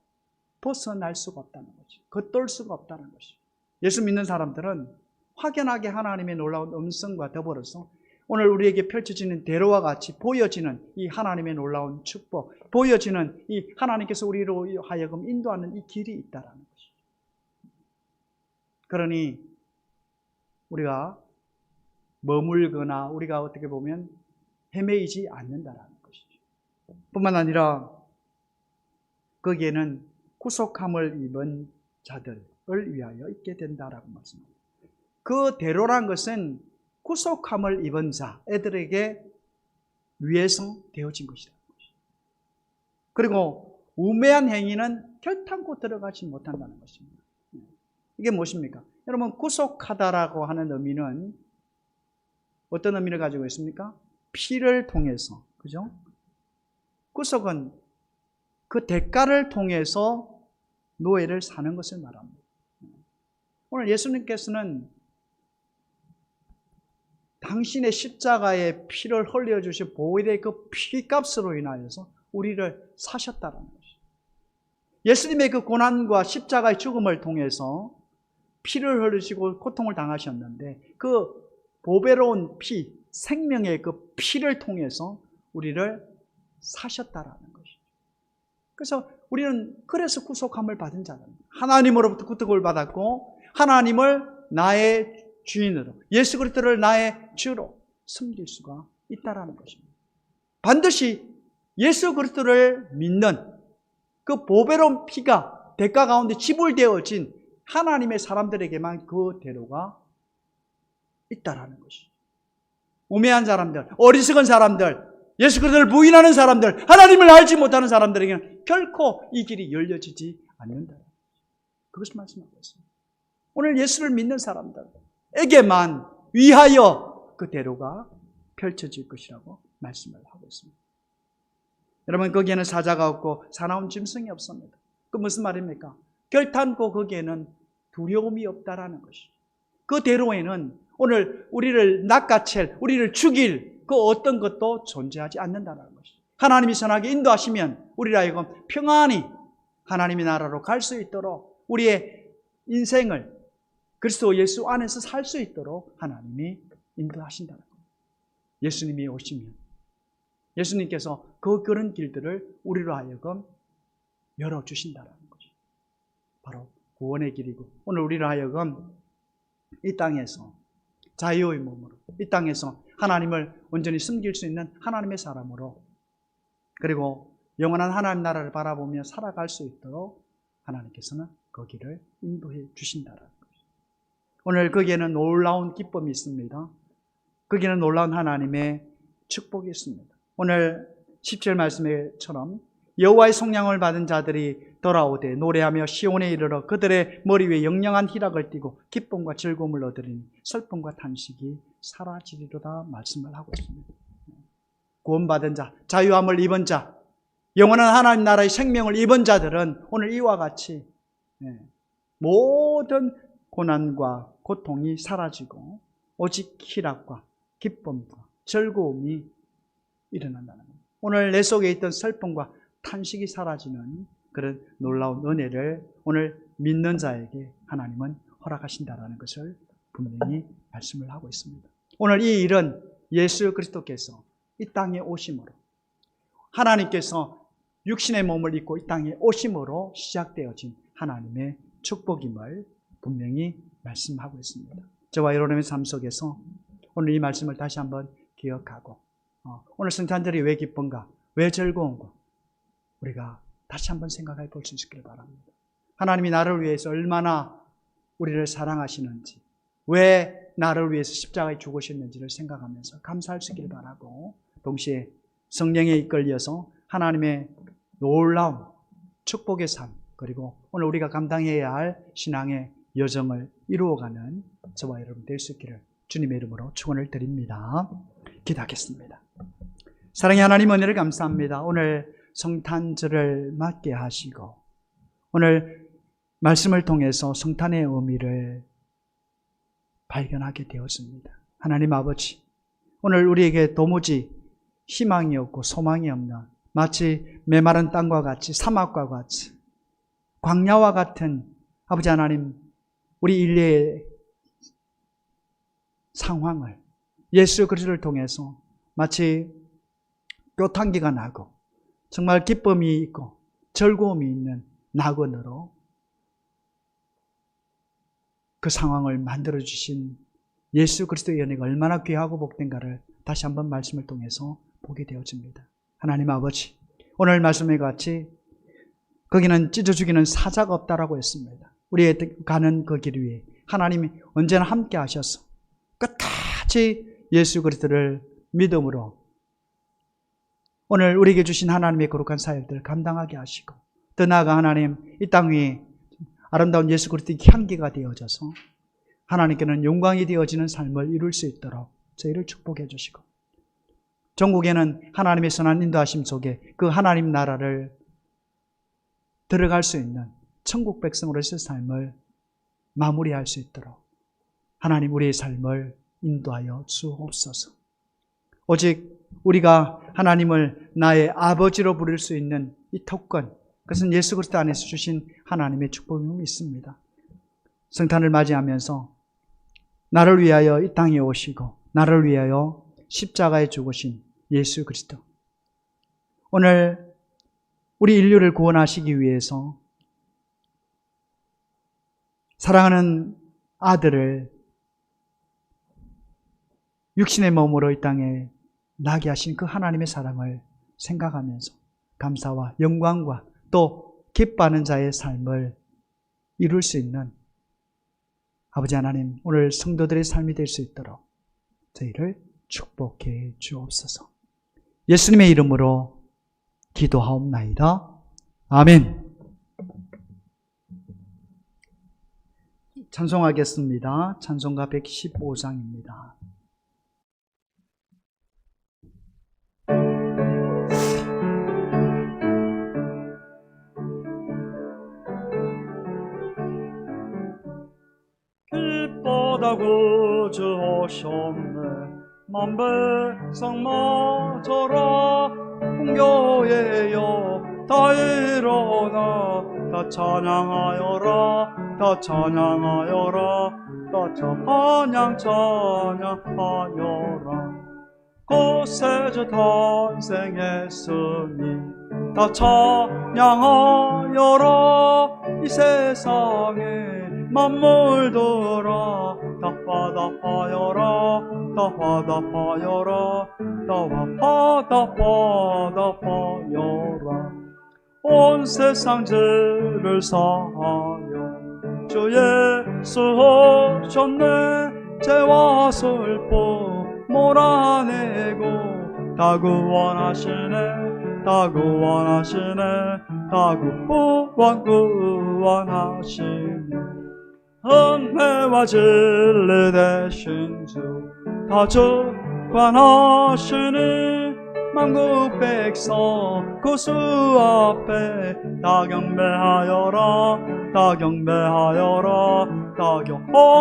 벗어날 수가 없다는 거죠. 겉돌 수가 없다는 것이죠. 예수 믿는 사람들은 확연하게 하나님의 놀라운 음성과 더불어서 오늘 우리에게 펼쳐지는 대로와 같이 보여지는 이 하나님의 놀라운 축복, 보여지는 이 하나님께서 우리로 하여금 인도하는 이 길이 있다는 것이죠. 그러니 우리가 머물거나 우리가 어떻게 보면 헤매이지 않는다는 것이죠. 뿐만 아니라 거기에는 구속함을 입은 자들을 위하여 있게 된다라고 말씀합니다. 그 대로란 것은 구속함을 입은 자, 애들에게 위해서 되어진 것이라는 것이죠. 그리고 우매한 행위는 결탄코 들어가지 못한다는 것입니다. 이게 무엇입니까? 여러분 구속하다라고 하는 의미는 어떤 의미를 가지고 있습니까? 피를 통해서, 그죠? 구속은 그 대가를 통해서 노예를 사는 것을 말합니다. 오늘 예수님께서는 당신의 십자가의 피를 흘려주신 보혈의 그 피값으로 인하여서 우리를 사셨다는 것이죠. 예수님의 그 고난과 십자가의 죽음을 통해서 피를 흘리시고 고통을 당하셨는데 그 보배로운 피, 생명의 그 피를 통해서 우리를 사셨다라는 것이죠. 그래서 우리는 그래서 구속함을 받은 자입니다. 하나님으로부터 구속을 받았고 하나님을 나의 주인으로, 예수 그리스도를 나의 주로 섬길 수가 있다라는 것입니다. 반드시 예수 그리스도를 믿는 그 보배로운 피가 대가 가운데 지불되어진 하나님의 사람들에게만 그 대로가 있다라는 것이죠. 우매한 사람들, 어리석은 사람들, 예수 그리스도를 부인하는 사람들, 하나님을 알지 못하는 사람들에게는 결코 이 길이 열려지지 않는다. 그것을 말씀하고 있습니다. 오늘 예수를 믿는 사람들에게만 위하여 그 대로가 펼쳐질 것이라고 말씀을 하고 있습니다. 여러분, 거기에는 사자가 없고 사나운 짐승이 없습니다. 그 무슨 말입니까? 결탄코 거기에는 두려움이 없다라는 것이죠. 그 대로에는 오늘 우리를 낚아챌, 우리를 죽일 그 어떤 것도 존재하지 않는다는 것이죠. 하나님이 선하게 인도하시면 우리를 하여금 평안히 하나님의 나라로 갈 수 있도록 우리의 인생을 그리스도 예수 안에서 살 수 있도록 하나님이 인도하신다는 겁니다. 예수님이 오시면 예수님께서 그런 길들을 우리로 하여금 열어주신다는 거죠. 바로 구원의 길이고 오늘 우리로 하여금 이 땅에서 자유의 몸으로 이 땅에서 하나님을 온전히 섬길 수 있는 하나님의 사람으로 그리고 영원한 하나님 나라를 바라보며 살아갈 수 있도록 하나님께서는 그 길을 인도해 주신다는 거죠. 오늘 거기에는 놀라운 기쁨이 있습니다. 거기에는 놀라운 하나님의 축복이 있습니다. 오늘 10절 말씀처럼 여호와의 속량을 받은 자들이 돌아오되 노래하며 시온에 이르러 그들의 머리 위에 영영한 희락을 띠고 기쁨과 즐거움을 얻으리니 슬픔과 탄식이 사라지리로다 말씀을 하고 있습니다. 구원받은 자, 자유함을 입은 자, 영원한 하나님 나라의 생명을 입은 자들은 오늘 이와 같이 모든 고난과 고통이 사라지고 오직 희락과 기쁨과 즐거움이 일어난다는 겁니다. 오늘 내 속에 있던 슬픔과 탄식이 사라지는 그런 놀라운 은혜를 오늘 믿는 자에게 하나님은 허락하신다라는 것을 분명히 말씀을 하고 있습니다. 오늘 이 일은 예수 그리스도께서 이 땅에 오심으로 하나님께서 육신의 몸을 입고 이 땅에 오심으로 시작되어진 하나님의 축복임을 분명히 말씀하고 있습니다. 저와 여러분의 삶 속에서 오늘 이 말씀을 다시 한번 기억하고 오늘 성탄절이 왜 기쁜가, 왜 즐거운가 우리가 다시 한번 생각해 볼 수 있기를 바랍니다. 하나님이 나를 위해서 얼마나 우리를 사랑하시는지, 왜 나를 위해서 십자가에 죽으셨는지를 생각하면서 감사할 수 있기를 바라고 동시에 성령에 이끌려서 하나님의 놀라운 축복의 삶 그리고 오늘 우리가 감당해야 할 신앙의 여정을 이루어가는 저와 여러분 될 수 있기를 주님의 이름으로 축원을 드립니다. 기도하겠습니다. 사랑의 하나님 은혜를 감사합니다. 오늘 성탄절을 맞게 하시고 오늘 말씀을 통해서 성탄의 의미를 발견하게 되었습니다. 하나님 아버지, 오늘 우리에게 도무지 희망이 없고 소망이 없는 마치 메마른 땅과 같이 사막과 같이 광야와 같은 아버지 하나님 우리 인류의 상황을 예수 그리스도를 통해서 마치 돛한기가 나고 정말 기쁨이 있고 즐거움이 있는 낙원으로 그 상황을 만들어주신 예수 그리스도의 연애가 얼마나 귀하고 복된가를 다시 한번 말씀을 통해서 보게 되어집니다. 하나님 아버지, 오늘 말씀에 같이 거기는 찢어 죽이는 사자가 없다라고 했습니다. 우리의 가는 그 길 위에 하나님이 언제나 함께 하셔서 끝까지 예수 그리스도를 믿음으로 오늘 우리에게 주신 하나님의 거룩한 사역들을 감당하게 하시고 더 나아가 하나님 이 땅 위에 아름다운 예수 그리스도의 향기가 되어져서 하나님께는 영광이 되어지는 삶을 이룰 수 있도록 저희를 축복해 주시고 전국에는 하나님의 선한 인도하심 속에 그 하나님 나라를 들어갈 수 있는 천국 백성으로서의 삶을 마무리할 수 있도록 하나님 우리의 삶을 인도하여 주옵소서. 오직 우리가 하나님을 나의 아버지로 부를 수 있는 이 특권, 그것은 예수 그리스도 안에서 주신 하나님의 축복이 있습니다. 성탄을 맞이하면서 나를 위하여 이 땅에 오시고 나를 위하여 십자가에 죽으신 예수 그리스도, 오늘 우리 인류를 구원하시기 위해서 사랑하는 아들을 육신의 몸으로 이 땅에 나게 하신 그 하나님의 사랑을 생각하면서 감사와 영광과 또 기뻐하는 자의 삶을 이룰 수 있는 아버지 하나님, 오늘 성도들의 삶이 될 수 있도록 저희를 축복해 주옵소서. 예수님의 이름으로 기도하옵나이다. 아멘. 찬송하겠습니다. 찬송가 115장입니다. 기뻐다 구주 오셨네. 만백성 모처럼 공교회여 다 일어나 다 찬양하여라. 다 찬양하여라. 다 찬양하여라. 곳에 저 탄생했으니 다 찬양하여라. 이 세상에 만물들아 다 화답하여라. 다 화답하여라. 다 화답하여라. 온 세상 죄를 사하여 주 예수 오셨네. 죄와 슬픔 몰아내고 다 구원하시네. 다 구원하시네. 다 구원하시네. 은혜와 진리 되신 주 다 주관하시니 만국 백성 구수 앞에 다 경배하여라. 다 경배하여라. 다 경배하여라.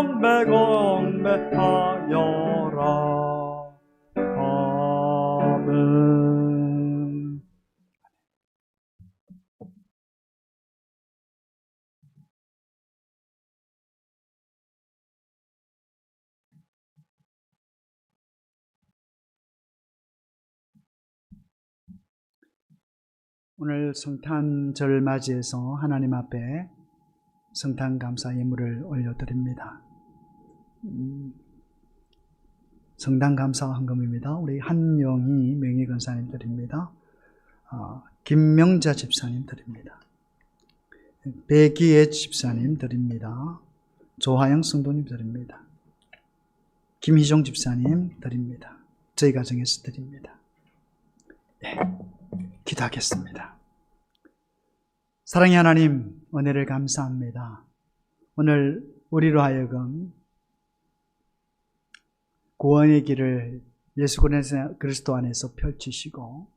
아멘. 오늘 성탄절을 맞이해서 하나님 앞에 성탄 감사 예물을 올려드립니다. 성탄 감사 헌금입니다. 우리 한영희 명예 권사님 드립니다. 김명자 집사님 드립니다. 배기애 집사님 드립니다. 조하영 성도님 드립니다. 김희종 집사님 드립니다. 저희 가정에서 드립니다. 네, 기도하겠습니다. 사랑의 하나님, 은혜를 감사합니다. 오늘 우리로 하여금 구원의 길을 예수 그리스도 안에서 펼치시고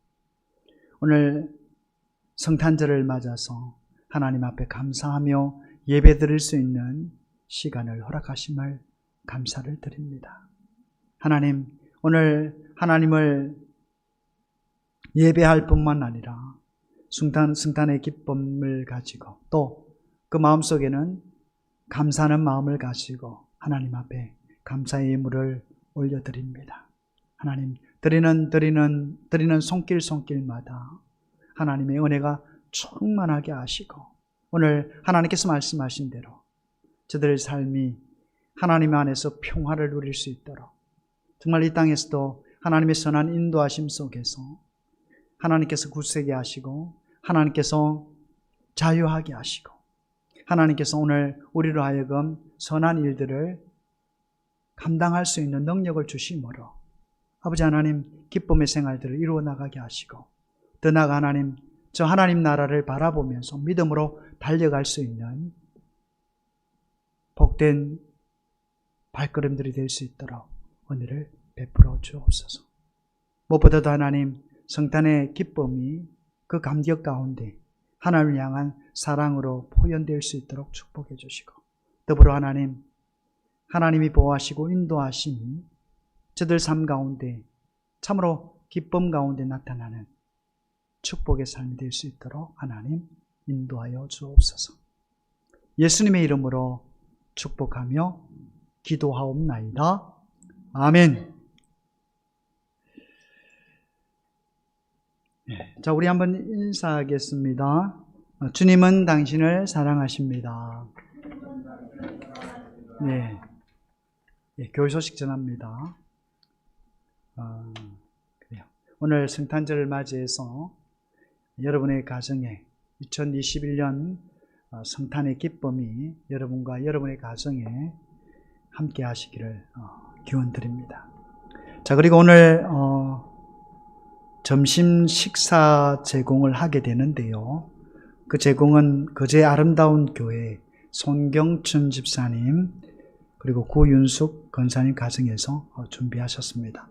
오늘 성탄절을 맞아서 하나님 앞에 감사하며 예배드릴 수 있는 시간을 허락하심을 감사를 드립니다. 하나님, 오늘 하나님을 예배할 뿐만 아니라 성탄의 기쁨을 가지고 또 그 마음속에는 감사하는 마음을 가지고 하나님 앞에 감사의 예물을 올려드립니다. 하나님, 드리는 손길마다 하나님의 은혜가 충만하게 하시고 오늘 하나님께서 말씀하신 대로 저들의 삶이 하나님 안에서 평화를 누릴 수 있도록 정말 이 땅에서도 하나님의 선한 인도하심 속에서 하나님께서 굳세게 하시고 하나님께서 자유하게 하시고 하나님께서 오늘 우리로 하여금 선한 일들을 감당할 수 있는 능력을 주심으로 아버지 하나님 기쁨의 생활들을 이루어 나가게 하시고 더 나아가 하나님 저 하나님 나라를 바라보면서 믿음으로 달려갈 수 있는 복된 발걸음들이 될 수 있도록 은혜를 베풀어 주옵소서. 무엇보다도 하나님 성탄의 기쁨이 그 감격 가운데 하나님을 향한 사랑으로 표현될 수 있도록 축복해 주시고 더불어 하나님이 보호하시고 인도하심이 저들 삶 가운데 참으로 기쁨 가운데 나타나는 축복의 삶이 될 수 있도록 하나님 인도하여 주옵소서. 예수님의 이름으로 축복하며 기도하옵나이다. 아멘. 자, 우리 한번 인사하겠습니다. 주님은 당신을 사랑하십니다. 네. 교회 소식 전합니다. 그래요. 오늘 성탄절을 맞이해서 여러분의 가정에 2021년 성탄의 기쁨이 여러분과 여러분의 가정에 함께 하시기를 기원드립니다. 자, 그리고 오늘 점심 식사 제공을 하게 되는데요. 그 제공은 거제 아름다운 교회 손경춘 집사님 그리고 구윤숙 권사님 가정에서 준비하셨습니다.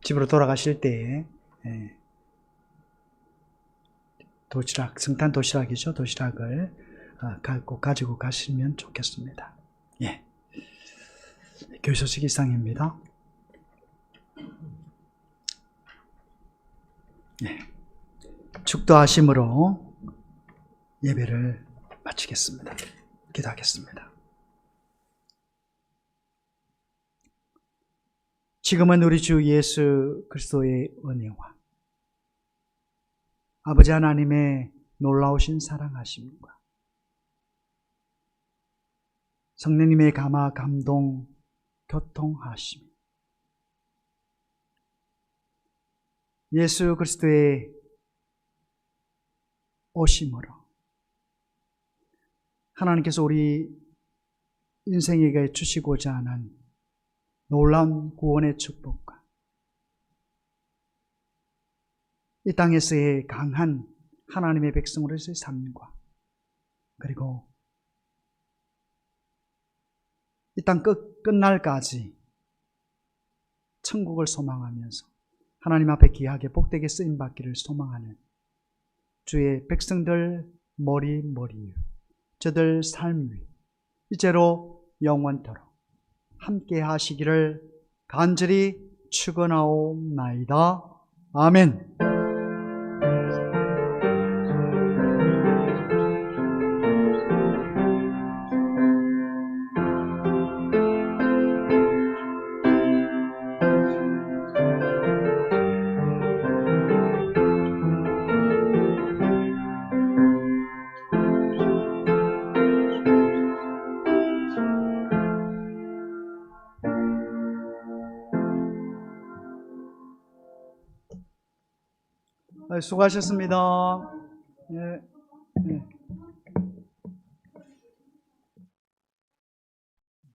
집으로 돌아가실 때에 도시락, 성탄 도시락이죠. 도시락을 꼭 가지고 가시면 좋겠습니다. 예. 교회 소식 이상입니다. 예. 축도하심으로 예배를 마치겠습니다. 기도하겠습니다. 지금은 우리 주 예수 그리스도의 은혜와 아버지 하나님의 놀라우신 사랑하심과 성령님의 감화 감동 교통하심 예수 그리스도의 오심으로 하나님께서 우리 인생에게 주시고자 하는 놀라운 구원의 축복과 이 땅에서의 강한 하나님의 백성으로서의 삶과 그리고 이 땅 끝날까지 천국을 소망하면서 하나님 앞에 귀하게 복되게 쓰임받기를 소망하는 주의 백성들 머리 저들 삶 위 이제로 영원토록 함께 하시기를 간절히 축원하옵나이다. 아멘. 수고하셨습니다. 예.